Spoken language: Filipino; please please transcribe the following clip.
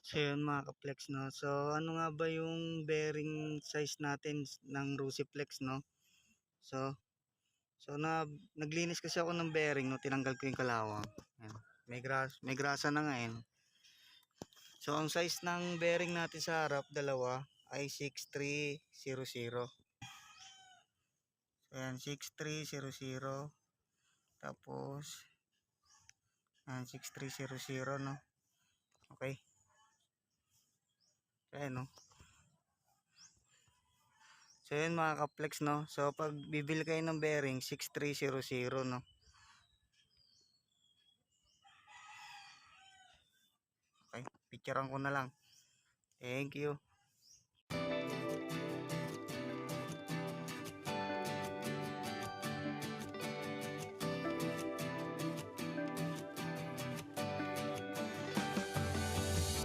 So yun mga ka-flex, no. So ano nga ba yung bearing size natin ng Rusiflex, no? So naglinis kasi ako ng bearing, no. Tinanggal ko yung kalawang. Ayan. May grasa na nga yun. So ang size ng bearing natin sa harap dalawa ay 6300. So ayan, 6300. Tapos ayan, 6300, no. Okay. Ayan, no. So yun mga ka-flex, no. So pag bibili kayo ng bearing 6300, no. Okay, picturean ko na lang. Thank you.